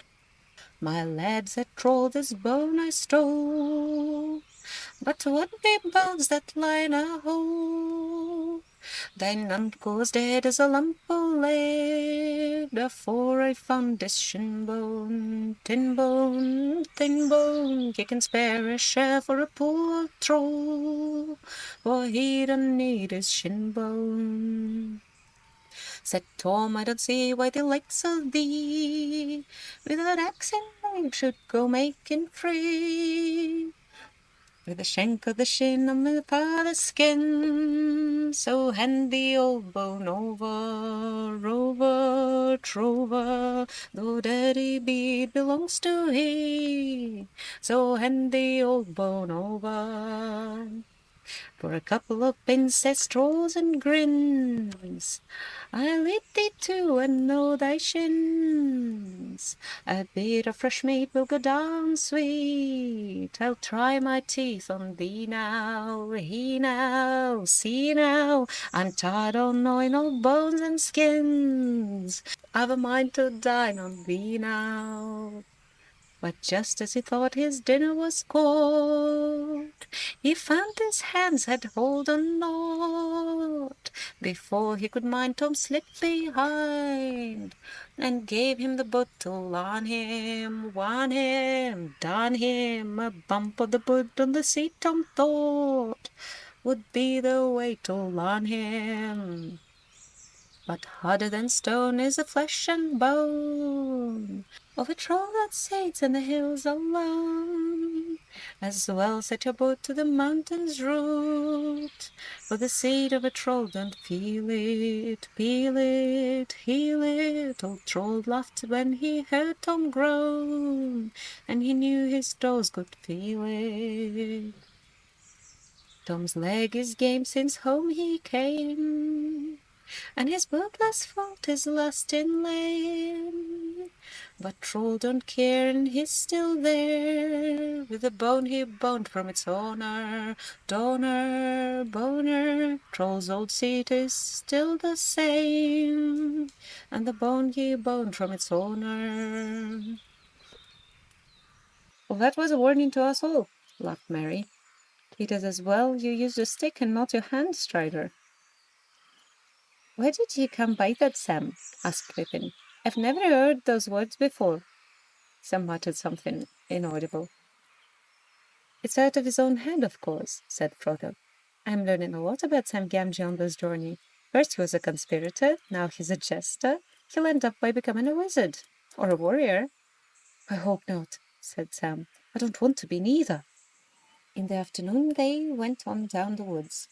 "My lad," said Troll, "this bone I stole, but what be bones that lie in a hole? Thine uncle's dead as a lump o' lead, afore I found this shin bone. Thin bone, thin bone, ye can spare a share for a poor Troll, for he don't need his shin bone." Said Tom, "I don't see why the likes of thee, without axe and knife, should go making free with the shank of the shin on my father's skin. So hand the old bone over, over, trover, though daddy be belongs to he. So hand the old bone over for a couple of princess trolls and grins. I'll eat thee too and know thy shins. A bit of fresh meat will go down sweet. I'll try my teeth on thee now. He now, see now, I'm tired of gnawing old bones and skins. I've a mind to dine on thee now. But just as he thought his dinner was cold, he found his hands had hold on naught. Before he could mind, Tom slipped behind and gave him the bottle on him, won him, done him. A bump of the bud on the seat, Tom thought, would be the way to on him. But harder than stone is the flesh and bone of a troll that sits in the hills alone. As well set your boat to the mountain's root, for the seed of a troll don't feel it, peel it, heal it. Old Troll laughed when he heard Tom groan, and he knew his toes could feel it. Tom's leg is game since home he came, and his bootless fault is lust in lane. But Troll don't care, and he's still there, with the bone he boned from its owner. Donor, boner, Troll's old seat is still the same, and the bone he boned from its owner. "Well, that was a warning to us all," laughed Mary. "It is as well you used a stick and not your hand, Strider." "Where did you come by that, Sam?" asked Pippin. "I've never heard those words before." Sam muttered something inaudible. "It's out of his own head, of course," said Frodo. "I'm learning a lot about Sam Gamgee on this journey. First he was a conspirator, now he's a jester. He'll end up by becoming a wizard. Or a warrior." "I hope not," said Sam. "I don't want to be neither." In the afternoon they went on down the woods.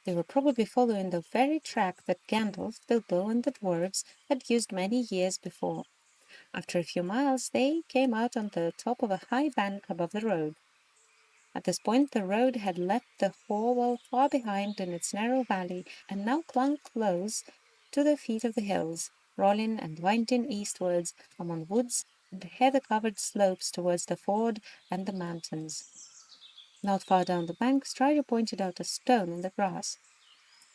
They were probably following the very track that Gandalf, Bilbo, and the dwarfs had used many years before. After a few miles they came out on the top of a high bank above the road. At this point, the road had left the Horwell far behind in its narrow valley and now clung close to the feet of the hills, rolling and winding eastwards among woods and heather-covered slopes towards the ford and the mountains. Not far down the bank, Strider pointed out a stone in the grass.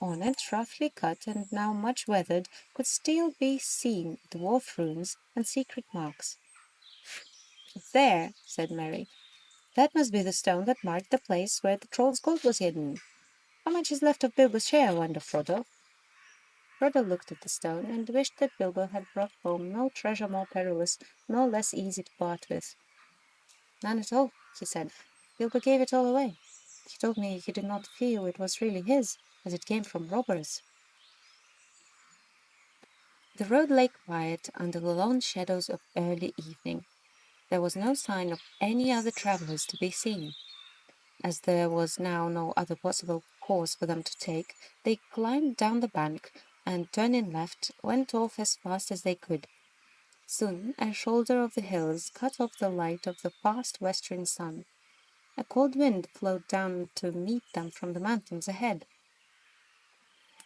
On it, roughly cut and now much weathered, could still be seen dwarf runes and secret marks. "There," said Mary. "That must be the stone that marked the place where the troll's gold was hidden. How much is left of Bilbo's share, I wonder, Frodo?" Frodo looked at the stone and wished that Bilbo had brought home no treasure more perilous, nor less easy to part with. "None at all," he said. "Bilbo gave it all away. He told me he did not feel it was really his, as it came from robbers." The road lay quiet under the long shadows of early evening. There was no sign of any other travellers to be seen. As there was now no other possible course for them to take, they climbed down the bank, and turning left, went off as fast as they could. Soon a shoulder of the hills cut off the light of the fast westering sun. A cold wind flowed down to meet them from the mountains ahead.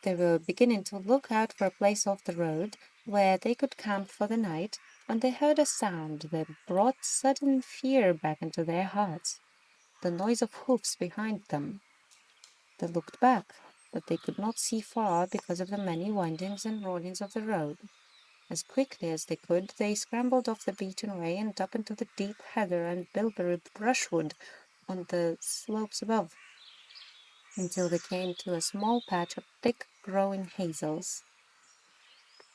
They were beginning to look out for a place off the road where they could camp for the night when they heard a sound that brought sudden fear back into their hearts, the noise of hoofs behind them. They looked back, but they could not see far because of the many windings and rollings of the road. As quickly as they could, they scrambled off the beaten way and up into the deep heather and bilberry brushwood on the slopes above, until they came to a small patch of thick growing hazels.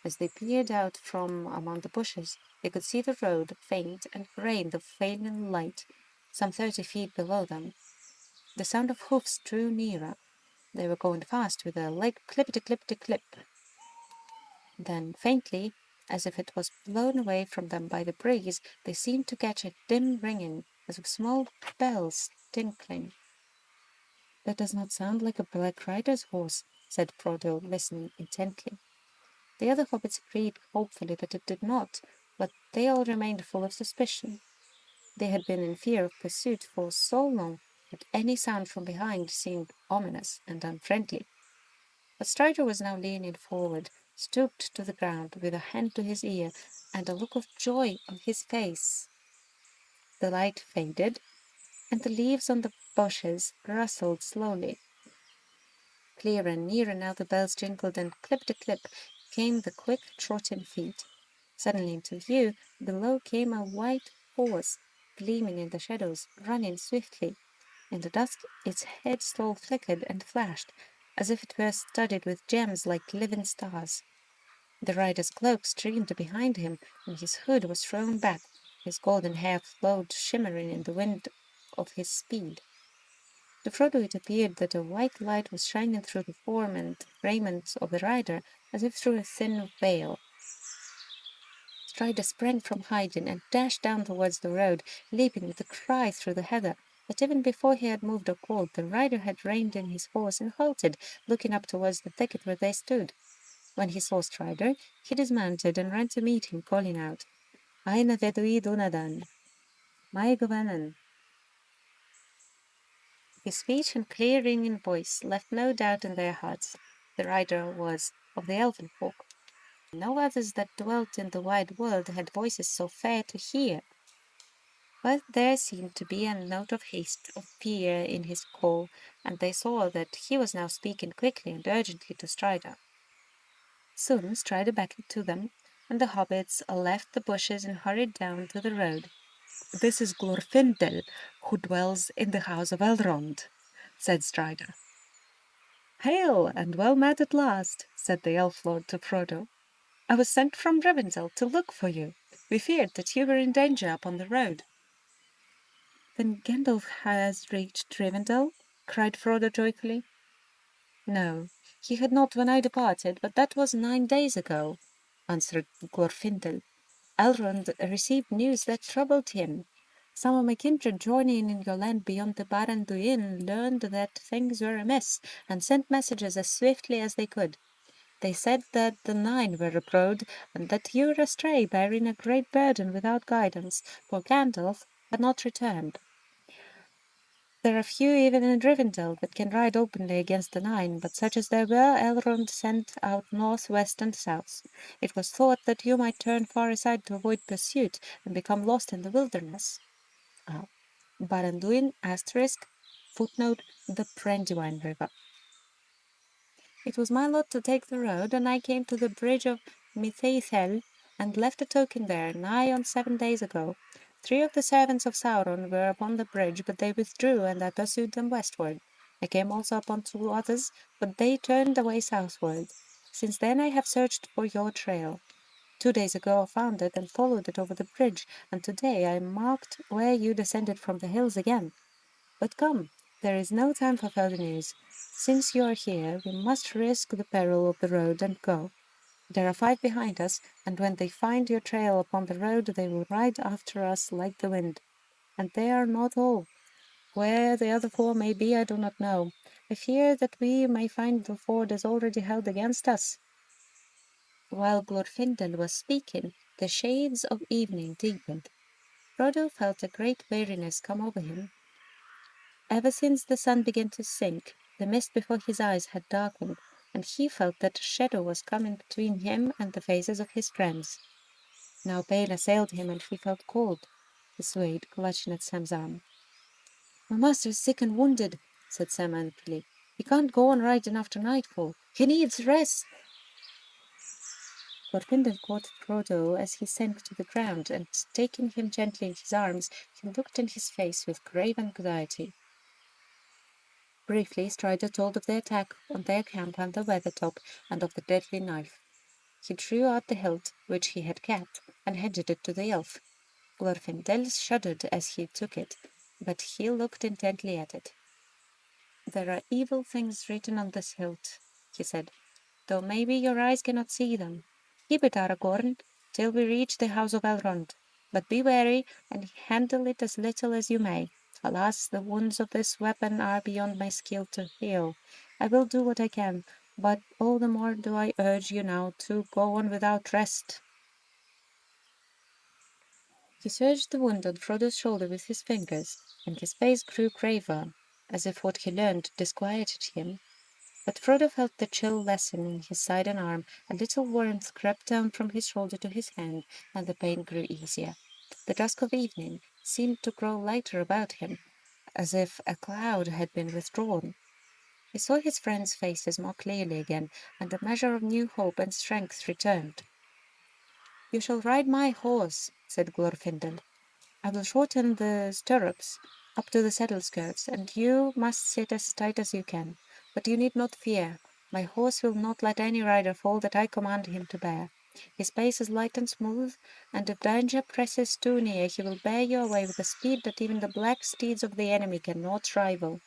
As they peered out from among the bushes, they could see the road, faint and grey in the failing light, some 30 feet below them. The sound of hoofs drew nearer. They were going fast with a light clippity-clippity-clip. Then, faintly, as if it was blown away from them by the breeze, they seemed to catch a dim ringing, as of small bells tinkling. "That does not sound like a Black Rider's horse," said Frodo, listening intently. The other hobbits agreed hopefully that it did not, but they all remained full of suspicion. They had been in fear of pursuit for so long that any sound from behind seemed ominous and unfriendly. But Strider was now leaning forward, stooped to the ground, with a hand to his ear, and a look of joy on his face. The light faded, and the leaves on the bushes rustled slowly. Clearer and nearer now the bells jingled, and clip-to-clip came the quick trotting feet. Suddenly into view, below came a white horse, gleaming in the shadows, running swiftly. In the dusk its head stole flickered and flashed, as if it were studded with gems like living stars. The rider's cloak streamed behind him, and his hood was thrown back. His golden hair flowed shimmering in the wind of his speed. To Frodo it appeared that a white light was shining through the form and raiment of the rider, as if through a thin veil. Strider sprang from hiding and dashed down towards the road, leaping with a cry through the heather. But even before he had moved or called, the rider had reined in his horse and halted, looking up towards the thicket where they stood. When he saw Strider, he dismounted and ran to meet him, calling out, "Aina vedui dunadan, mai govanan." His speech and clear ringing voice left no doubt in their hearts. The rider was of the elven folk. No others that dwelt in the wide world had voices so fair to hear. But there seemed to be a note of haste, of fear in his call, and they saw that he was now speaking quickly and urgently to Strider. Soon Strider beckoned to them, and the hobbits left the bushes and hurried down to the road. "This is Glorfindel, who dwells in the house of Elrond," said Strider. "Hail, and well met at last," said the elf lord to Frodo. "I was sent from Rivendell to look for you. We feared that you were in danger upon the road." "Then Gandalf has reached Rivendell?" cried Frodo joyfully. "No, he had not when I departed, but that was 9 days ago," answered Glorfindel. "Elrond received news that troubled him. Some of my kindred journeying in your land beyond the Baran Duin learned that things were amiss, and sent messages as swiftly as they could. They said that the Nine were abroad, and that you were astray, bearing a great burden without guidance, for Gandalf had not returned." There are few even in Rivendell that can ride openly against the Nine, but such as there were, Elrond sent out north, west, and south. It was thought that you might turn far aside to avoid pursuit and become lost in the wilderness. Baranduin asterisk footnote the Brandywine River. It was my lot to take the road, and I came to the bridge of Mithaithel and left a token there nigh on 7 days ago. 3 of the servants of Sauron were upon the bridge, but they withdrew, and I pursued them westward. I came also upon 2 others, but they turned away southward. Since then I have searched for your trail. 2 days ago I found it and followed it over the bridge, and today I marked where you descended from the hills again. But come, there is no time for further news. Since you are here, we must risk the peril of the road and go. There are 5 behind us, and when they find your trail upon the road, they will ride after us like the wind. And they are not all. Where the other 4 may be, I do not know. I fear that we may find the ford is already held against us. While Glorfindel was speaking, the shades of evening deepened. Frodo felt a great weariness come over him. Ever since the sun began to sink, the mist before his eyes had darkened, and he felt that a shadow was coming between him and the faces of his friends. Now pain assailed him, and he felt cold. He swayed, clutching at Sam's arm. "My master is sick and wounded," said Sam uneasily. "He can't go on riding after nightfall. He needs rest." Glorfindel caught Frodo as he sank to the ground, and taking him gently in his arms, he looked in his face with grave anxiety. Briefly, Strider told of the attack on their camp and the Weathertop, and of the deadly knife. He drew out the hilt, which he had kept, and handed it to the elf. Glorfindel shuddered as he took it, but he looked intently at it. "There are evil things written on this hilt," he said, "though maybe your eyes cannot see them. Keep it, Aragorn, till we reach the house of Elrond. But be wary, and handle it as little as you may. Alas, the wounds of this weapon are beyond my skill to heal. I will do what I can, but all the more do I urge you now to go on without rest." He searched the wound on Frodo's shoulder with his fingers, and his face grew graver, as if what he learned disquieted him. But Frodo felt the chill lessen in his side and arm, a little warmth crept down from his shoulder to his hand, and the pain grew easier. The dusk of evening seemed to grow lighter about him, as if a cloud had been withdrawn. He saw his friends' faces more clearly again, and a measure of new hope and strength returned. "You shall ride my horse," said Glorfindel. "I will shorten the stirrups up to the saddle skirts, and you must sit as tight as you can. But you need not fear. My horse will not let any rider fall that I command him to bear. His pace is light and smooth, and if danger presses too near, he will bear you away with a speed that even the black steeds of the enemy cannot rival."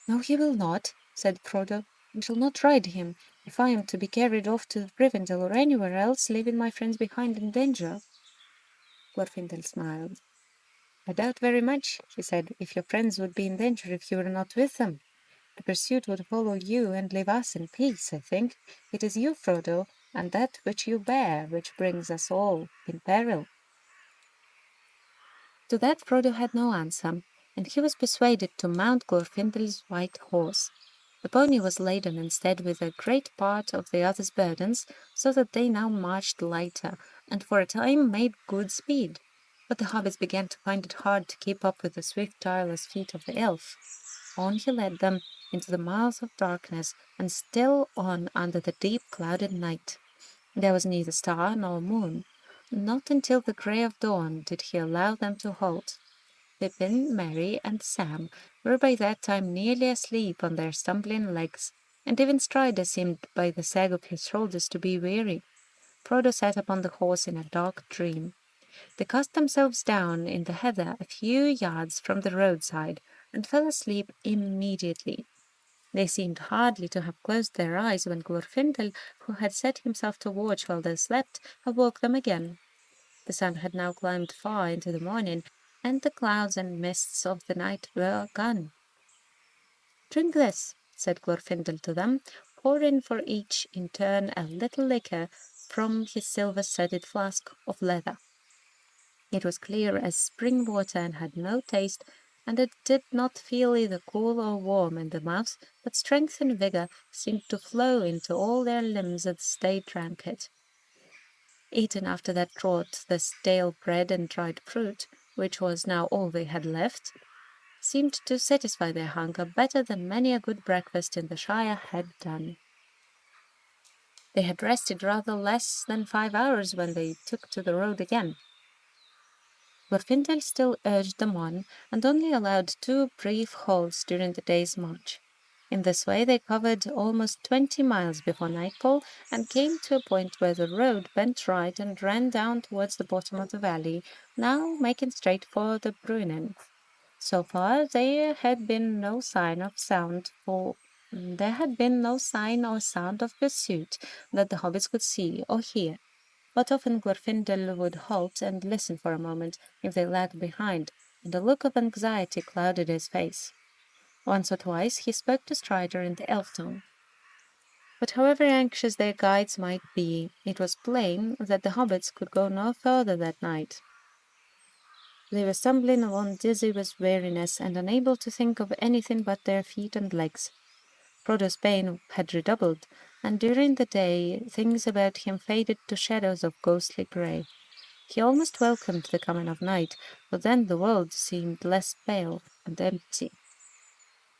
"No, he will not," said Frodo. "I shall not ride him, if I am to be carried off to Rivendell or anywhere else, leaving my friends behind in danger." Glorfindel smiled. "I doubt very much," he said, "if your friends would be in danger if you were not with them. The pursuit would follow you and leave us in peace, I think. It is you, Frodo, and that which you bear, which brings us all in peril." To that Frodo had no answer, and he was persuaded to mount Glorfindel's white horse. The pony was laden instead with a great part of the other's burdens, so that they now marched lighter, and for a time made good speed. But the hobbits began to find it hard to keep up with the swift, tireless feet of the elf. On he led them into the mouth of darkness, and still on under the deep clouded night. There was neither star nor moon. Not until the grey of dawn did he allow them to halt. Pippin, Merry, and Sam were by that time nearly asleep on their stumbling legs, and even Strider seemed by the sag of his shoulders to be weary. Frodo sat upon the horse in a dark dream. They cast themselves down in the heather a few yards from the roadside, and fell asleep immediately. They seemed hardly to have closed their eyes when Glorfindel, who had set himself to watch while they slept, awoke them again. The sun had now climbed far into the morning, and the clouds and mists of the night were gone. "Drink this," said Glorfindel to them, pouring for each in turn a little liquor from his silver-studded flask of leather. It was clear as spring water and had no taste and it did not feel either cool or warm in the mouth, but strength and vigor seemed to flow into all their limbs as they drank it. Eaten after that draught, the stale bread and dried fruit, which was now all they had left, seemed to satisfy their hunger better than many a good breakfast in the Shire had done. They had rested rather less than 5 hours when they took to the road again. Glorfindel still urged them on, and only allowed 2 brief halts during the day's march. In this way they covered almost 20 miles before nightfall, and came to a point where the road bent right and ran down towards the bottom of the valley, now making straight for the Brunnen. So far there had been no sign or sound of pursuit that the hobbits could see or hear. But often Glorfindel would halt and listen for a moment if they lagged behind, and a look of anxiety clouded his face. Once or twice he spoke to Strider in the elf tongue. But however anxious their guides might be, it was plain that the hobbits could go no further that night. They were stumbling along dizzy with weariness and unable to think of anything but their feet and legs. Frodo's pain had redoubled, and during the day things about him faded to shadows of ghostly grey. He almost welcomed the coming of night, for then the world seemed less pale and empty.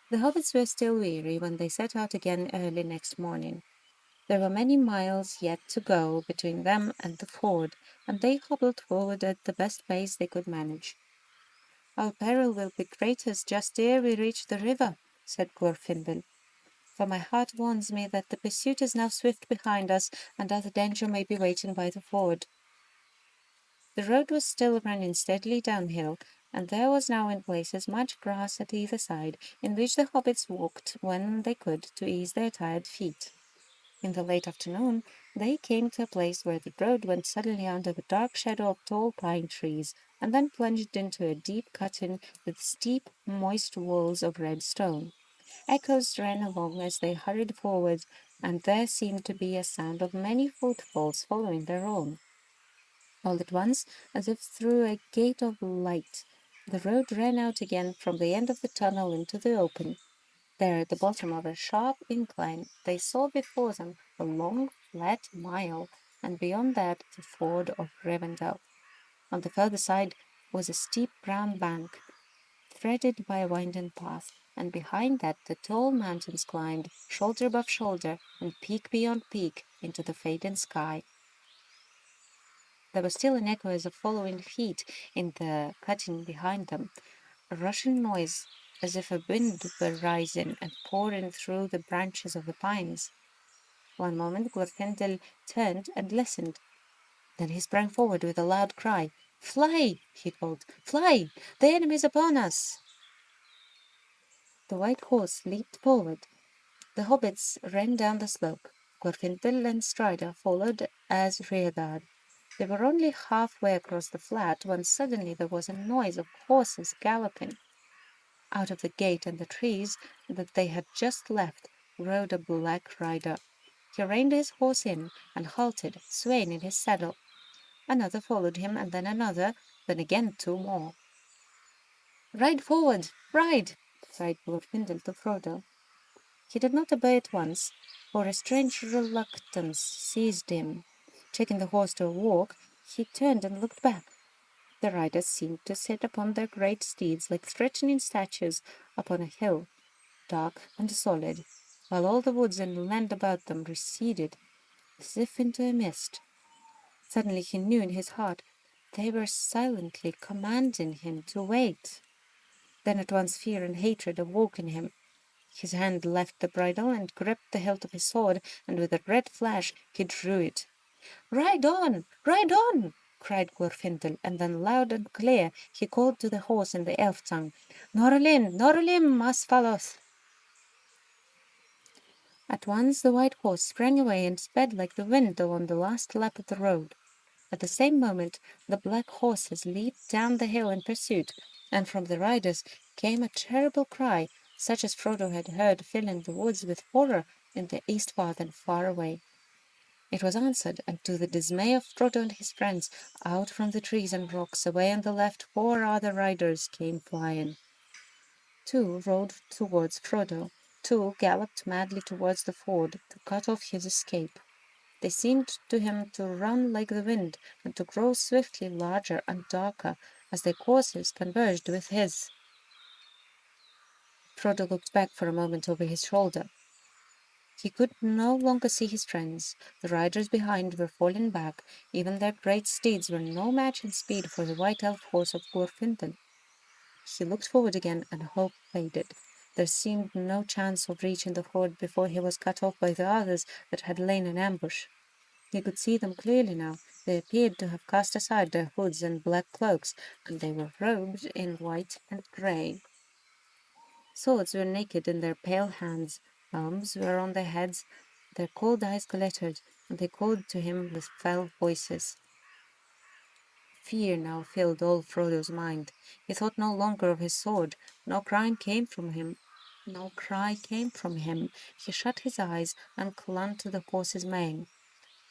The hobbits were still weary when they set out again early next morning. There were many miles yet to go between them and the ford, and they hobbled forward at the best pace they could manage. "Our peril will be greatest just ere we reach the river," said Glorfindel, "for my heart warns me that the pursuit is now swift behind us, and other danger may be waiting by the ford." The road was still running steadily downhill, and there was now in places much grass at either side, in which the hobbits walked when they could to ease their tired feet. In the late afternoon they came to a place where the road went suddenly under the dark shadow of tall pine trees, and then plunged into a deep cutting with steep, moist walls of red stone. Echoes ran along as they hurried forward, and there seemed to be a sound of many footfalls following their own. All at once, as if through a gate of light, the road ran out again from the end of the tunnel into the open. There, at the bottom of a sharp incline, they saw before them a long, flat mile, and beyond that the ford of Rivendell. On the further side was a steep brown bank, threaded by a winding path, and behind that the tall mountains climbed, shoulder above shoulder, and peak beyond peak, into the fading sky. There was still an echo as of following feet in the cutting behind them, a rushing noise as if a wind were rising and pouring through the branches of the pines. One moment Glorfindel turned and listened. Then he sprang forward with a loud cry. "Fly!" he called. "Fly! The enemy is upon us!" The white horse leaped forward. The hobbits ran down the slope. Glorfindel and Strider followed as rearguard. They were only halfway across the flat when suddenly there was a noise of horses galloping. Out of the gate and the trees that they had just left rode a black rider. He reined his horse in and halted, swaying in his saddle. Another followed him, and then another, then again 2 more. "Ride forward! Ride!" cried Glorfindel to Frodo. He did not obey at once, for a strange reluctance seized him. Checking the horse to a walk, he turned and looked back. The riders seemed to sit upon their great steeds like threatening statues upon a hill, dark and solid, while all the woods and land about them receded as if into a mist. Suddenly he knew in his heart they were silently commanding him to wait. Then at once fear and hatred awoke in him. His hand left the bridle and gripped the hilt of his sword, and with a red flash he drew it. "Ride on! Ride on!" cried Glorfindel, and then loud and clear he called to the horse in the elf tongue, "Norlin, Norlim, Asfaloth!" At once the white horse sprang away and sped like the wind along the last lap of the road. At the same moment the black horses leaped down the hill in pursuit, and from the riders came a terrible cry, such as Frodo had heard filling the woods with horror in the Eastpath and far away. It was answered, and to the dismay of Frodo and his friends, out from the trees and rocks away on the left 4 other riders came flying. Two rode towards Frodo. Two galloped madly towards the ford to cut off his escape. They seemed to him to run like the wind and to grow swiftly larger and darker as their courses converged with his. Frodo looked back for a moment over his shoulder. He could no longer see his friends. The riders behind were falling back. Even their great steeds were no match in speed for the white elf horse of Glorfindel. He looked forward again, and hope faded. There seemed no chance of reaching the ford before he was cut off by the others that had lain in ambush. He could see them clearly now. They appeared to have cast aside their hoods and black cloaks, and they were robed in white and grey. Swords were naked in their pale hands, helms were on their heads, their cold eyes glittered, and they called to him with fell voices. Fear now filled all Frodo's mind. He thought no longer of his sword. No cry came from him. He shut his eyes and clung to the horse's mane.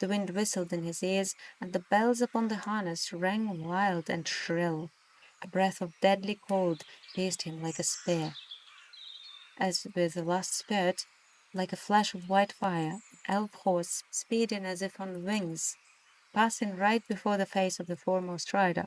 The wind whistled in his ears, and the bells upon the harness rang wild and shrill. A breath of deadly cold pierced him like a spear. As with the last spurt, like a flash of white fire, elf horse speeding as if on wings, passing right before the face of the foremost rider.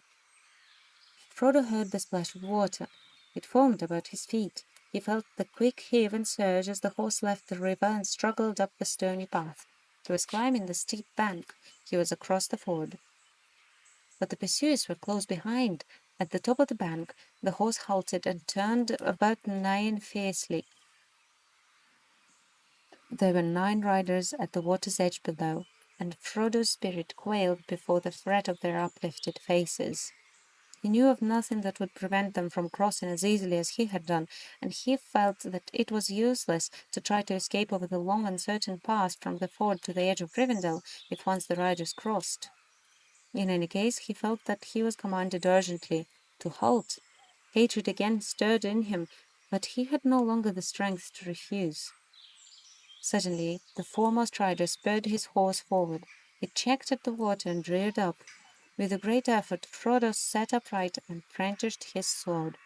Frodo heard the splash of water. It foamed about his feet. He felt the quick heave and surge as the horse left the river and struggled up the stony path. He was climbing the steep bank. He was across the ford. But the pursuers were close behind. At the top of the bank, the horse halted and turned about neighing fiercely. There were 9 riders at the water's edge below, and Frodo's spirit quailed before the threat of their uplifted faces. He knew of nothing that would prevent them from crossing as easily as he had done, and he felt that it was useless to try to escape over the long uncertain path from the ford to the edge of Rivendell if once the riders crossed. In any case, he felt that he was commanded urgently to halt. Hatred again stirred in him, but he had no longer the strength to refuse. Suddenly, the foremost rider spurred his horse forward. It checked at the water and reared up. With a great effort, Frodo sat upright and brandished his sword.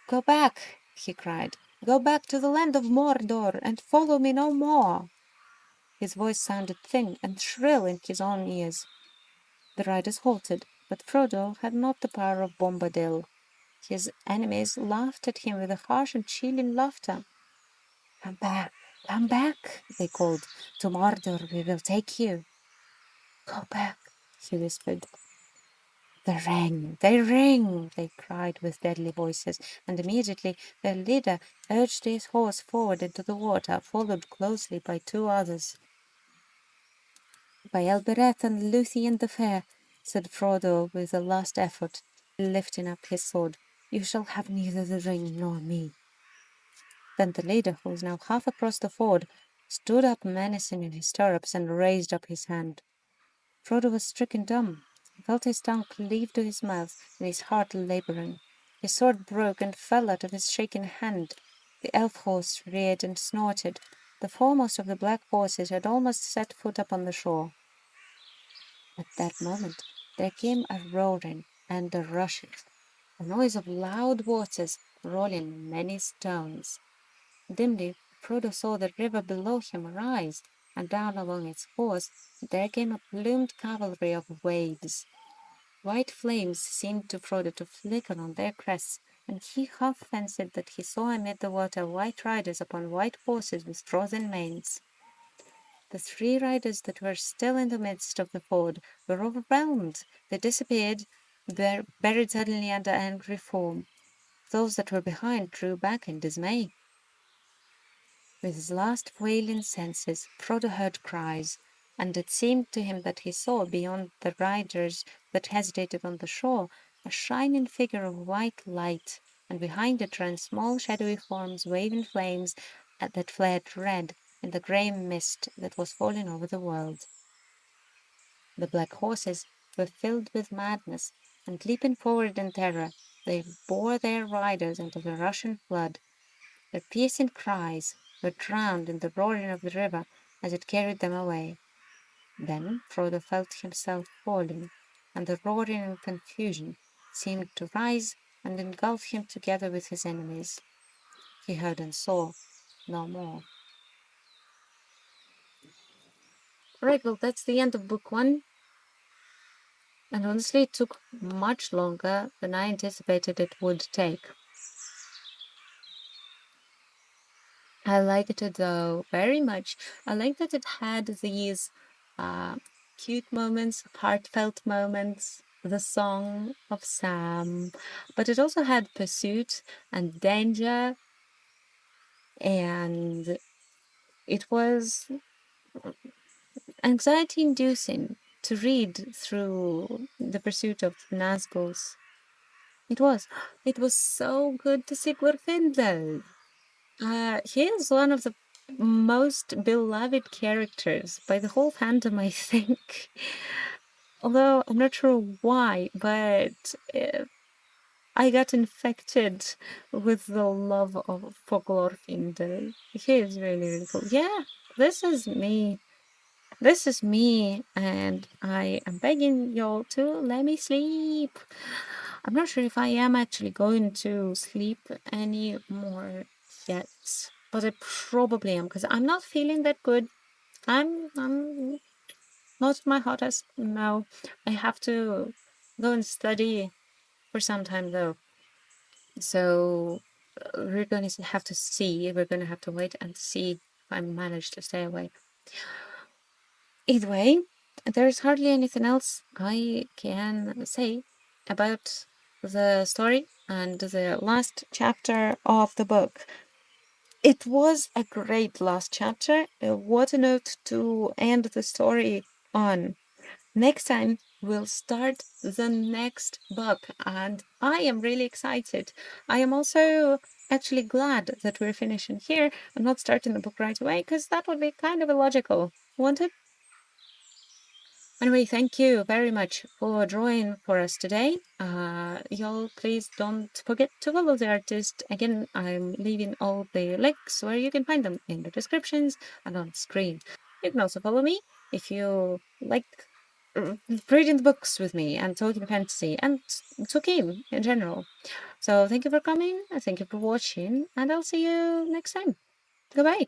"Go back!" he cried. "Go back to the land of Mordor and follow me no more!" His voice sounded thin and shrill in his own ears. The riders halted, but Frodo had not the power of Bombadil. His enemies laughed at him with a harsh and chilling laughter. Come back, they called. "To Mordor we will take you." "Go back," he whispered. They ring, they cried with deadly voices, and immediately their leader urged his horse forward into the water, followed closely by 2 others. "By Elbereth and Luthien the Fair," said Frodo with a last effort, lifting up his sword, "you shall have neither the ring nor me." Then the leader, who was now half across the ford, stood up menacing in his stirrups and raised up his hand. Frodo was stricken dumb. He felt his tongue cleave to his mouth and his heart laboring. His sword broke and fell out of his shaking hand. The elf horse reared and snorted. The foremost of the black horses had almost set foot upon the shore. At that moment there came a roaring and a rushing, a noise of loud waters rolling many stones. Dimly Frodo saw the river below him rise, and down along its course there came a plumed cavalry of waves. White flames seemed to Frodo to flicker on their crests, and he half fancied that he saw amid the water white riders upon white horses with frozen manes. The 3 riders that were still in the midst of the ford were overwhelmed. They disappeared, buried suddenly under angry foam. Those that were behind drew back in dismay. With his last wailing senses, Frodo heard cries, and it seemed to him that he saw, beyond the riders that hesitated on the shore, a shining figure of white light, and behind it ran small shadowy forms waving flames that flared red in the grey mist that was falling over the world. The black horses were filled with madness, and leaping forward in terror, they bore their riders into the rushing flood. Their piercing cries were drowned in the roaring of the river as it carried them away. Then Frodo felt himself falling, and the roaring and confusion seemed to rise and engulf him together with his enemies. He heard and saw no more. Right, well, that's the end of book one. And honestly, it took much longer than I anticipated it would take. I liked it though very much. I like that it had these uh, cute moments, heartfelt moments, the song of Sam, but it also had pursuit and danger, and it was anxiety inducing to read through the pursuit of Nazgul's. It was. It was so good to see Glorfindel. He is one of the most beloved characters by the whole fandom, I think. Although I'm not sure why, but I got infected with the love of for Glorfindel. He is really, really cool. Yeah, this is me. This is me, and I am begging y'all to let me sleep. I'm not sure if I am actually going to sleep anymore yet, but I probably am because I'm not feeling that good. I'm not my hottest. No, I have to go and study for some time though. So we're going to have to see. We're going to have to wait and see if I manage to stay awake. Either way, there's hardly anything else I can say about the story and the last chapter of the book. It was a great last chapter. What a note to end the story on. Next time, we'll start the next book, and I am really excited. I am also actually glad that we're finishing here and not starting the book right away, because that would be kind of illogical, wouldn't it? Anyway, thank you very much for drawing for us today. Y'all, please don't forget to follow the artist. Again, I'm leaving all the links where you can find them in the descriptions and on screen. You can also follow me if you like reading the books with me and talking fantasy and Tolkien in general. So thank you for coming, and thank you for watching, and I'll see you next time. Goodbye.